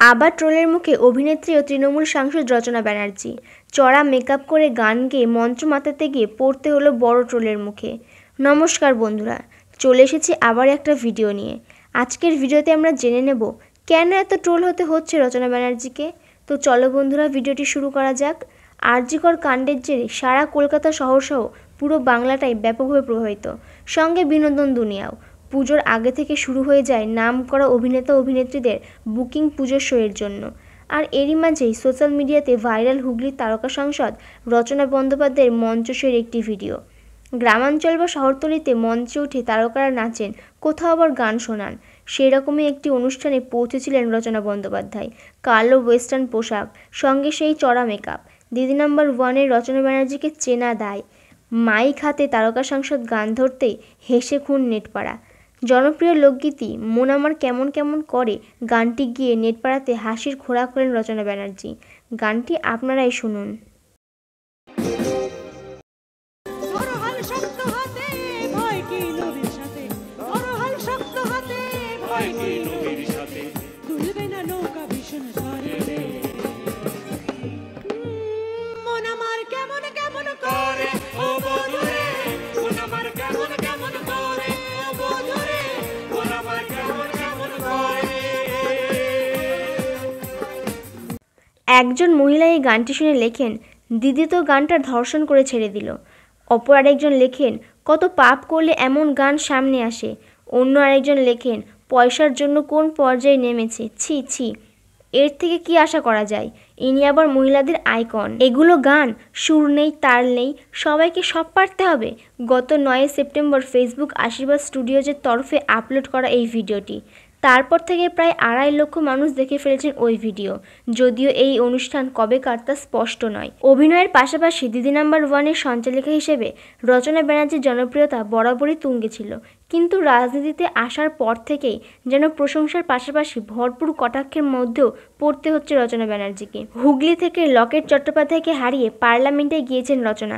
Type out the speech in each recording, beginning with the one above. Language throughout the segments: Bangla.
আবার ট্রোলের মুখে অভিনেত্রী ও তৃণমূল সাংসদ রচনা ব্যানার্জি। চড়া মেকআপ করে গান গেয়ে মঞ্চ মাতাতে গিয়ে পড়তে হলো বড় ট্রোলের মুখে। নমস্কার বন্ধুরা, চলে এসেছি আবার একটা ভিডিও নিয়ে। আজকের ভিডিওতে আমরা জেনে নেব কেন এত ট্রোল হতে হচ্ছে রচনা ব্যানার্জিকে। তো চলো বন্ধুরা, ভিডিওটি শুরু করা যাক। আরজিকর কাণ্ডের জেরে সারা কলকাতা শহরসহ পুরো বাংলাটাই ব্যাপকভাবে প্রভাবিত, সঙ্গে বিনোদন দুনিয়াও। পুজোর আগে থেকে শুরু হয়ে যায় নামকরা অভিনেতা অভিনেত্রীদের বুকিং পুজোর শোয়ের জন্য। আর এরই মাঝেই সোশ্যাল মিডিয়াতে ভাইরাল হুগলির তারকা সাংসদ রচনা বন্দ্যোপাধ্যায়ের মঞ্চ শোয়ের একটি ভিডিও। গ্রামাঞ্চল বা শহরতলিতে মঞ্চে উঠে তারকারা নাচেন, কোথাও আবার গান শোনান। সেই রকমই একটি অনুষ্ঠানে পৌঁছেছিলেন রচনা বন্দ্যোপাধ্যায়। কালো ওয়েস্টার্ন পোশাক, সঙ্গে সেই চড়া মেকআপ। দিদি নাম্বার ওয়ানের রচনা ব্যানার্জিকে চেনা দায়। মাইক হাতে তারকা সাংসদ গান ধরতেই হেসে খুন নেটপাড়া। জনপ্রিয় লোকগীতি মন আমার কেমন কেমন করে গানটি গিয়ে নেটপাড়াতে হাসির খোরাক হলেন রচনা ব্যানার্জি। গানটি আপনারাই শুনুন। একজন মহিলা এই গানটি শুনে লেখেন, দিদি তো গানটা ধর্ষণ করে ছেড়ে দিল। অপর আরেকজন লেখেন, কত পাপ করলে এমন গান সামনে আসে। অন্য আরেকজন লেখেন, পয়সার জন্য কোন পর্যায়ে নেমেছে, ছি ছি, এর থেকে কি আশা করা যায়। ইনি আবার মহিলাদের আইকন। এগুলো গান, সুর নেই, তাল নেই, সবাইকে সব পারতে হবে। গত 9 সেপ্টেম্বর ফেসবুক আশীর্বাদ স্টুডিওজের তরফে আপলোড করা এই ভিডিওটি। তারপর থেকে প্রায় 2.5 লক্ষ মানুষ দেখে ফেলেছেন ওই ভিডিও। যদিও এই অনুষ্ঠান কবেকার তা স্পষ্ট নয়। অভিনয়ের পাশাপাশি দিদি নাম্বার ওয়ানের সঞ্চালিকা হিসেবে রচনা ব্যানার্জির জনপ্রিয়তা বরাবরই তুঙ্গে ছিল, কিন্তু রাজনীতিতে আসার পর থেকেই যেন প্রশংসার পাশাপাশি ভরপুর কটাক্ষের মধ্যেও পড়তে হচ্ছে রচনা ব্যানার্জিকে। হুগলি থেকে লকেট চট্টোপাধ্যায়কে হারিয়ে পার্লামেন্টে গিয়েছেন রচনা।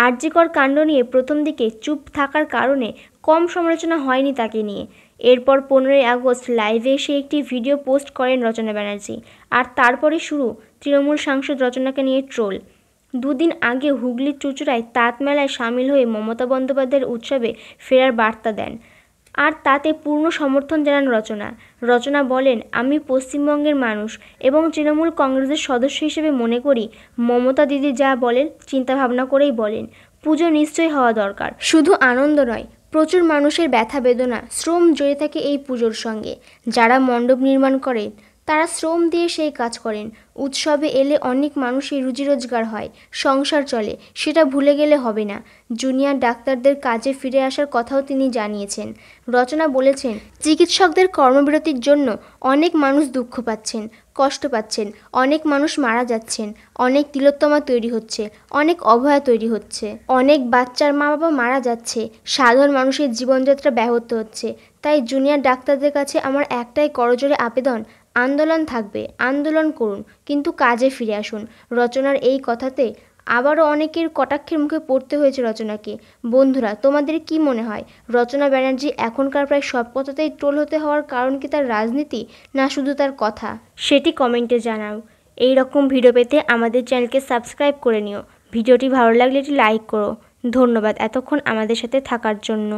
আরজিকর কাণ্ড নিয়ে প্রথম দিকে চুপ থাকার কারণে কম সমালোচনা হয়নি তাকে নিয়ে। এরপর 15ই আগস্ট লাইভে এসে একটি ভিডিও পোস্ট করেন রচনা ব্যানার্জি। আর তারপরে শুরু তৃণমূল সাংসদ রচনাকে নিয়ে ট্রোল। দুদিন আগে হুগলির চুঁচুড়ায় তাঁত মেলায় সামিল হয়ে মমতা বন্দ্যোপাধ্যায়ের উৎসবে ফেরার বার্তা দেন, আর তাতে পূর্ণ সমর্থন জানান রচনা। রচনা বলেন, আমি পশ্চিমবঙ্গের মানুষ এবং তৃণমূল কংগ্রেসের সদস্য হিসেবে মনে করি মমতা দিদি যা বলেন চিন্তাভাবনা করেই বলেন। পুজো নিশ্চয়ই হওয়া দরকার, শুধু আনন্দ নয়, প্রচুর মানুষের ব্যথা বেদনা শ্রম জড়িয়ে থাকে এই পুজোর সঙ্গে। যারা মণ্ডপ নির্মাণ করেন তারা শ্রম দিয়ে সেই কাজ করেন। উৎসবে এলে অনেক মানুষের রুজি রোজগার হয়, সংসার চলে, সেটা ভুলে গেলে হবে না। জুনিয়র ডাক্তারদের কাজে ফিরে আসার কথাও তিনি জানিয়েছেন। রচনা বলেছেন, চিকিৎসকদের কর্মবিরতির জন্য অনেক মানুষ দুঃখ পাচ্ছেন, কষ্ট পাচ্ছেন, অনেক মানুষ মারা যাচ্ছেন, অনেক তিলোত্তমা তৈরি হচ্ছে, অনেক অভয়া তৈরি হচ্ছে, অনেক বাচ্চার মা বাবা মারা যাচ্ছে, সাধারণ মানুষের জীবনযাত্রা ব্যাহত হচ্ছে। তাই জুনিয়র ডাক্তারদের কাছে আমার একটাই করজোড়ে আবেদন, আন্দোলন থাকবে, আন্দোলন করুন, কিন্তু কাজে ফিরে আসুন। রচনার এই কথাতে আবারও অনেকের কটাক্ষের মুখে পড়তে হয়েছে রচনাকে। বন্ধুরা, তোমাদের কি মনে হয় রচনা ব্যানার্জি এখনকার প্রায় সব কথাতেই ট্রোল হতে হওয়ার কারণ কি তার রাজনীতি, না শুধু তার কথা? সেটি কমেন্টে জানাও। এই রকম ভিডিও পেতে আমাদের চ্যানেলকে সাবস্ক্রাইব করে নিও। ভিডিওটি ভালো লাগলে একটি লাইক করো। ধন্যবাদ এতক্ষণ আমাদের সাথে থাকার জন্য।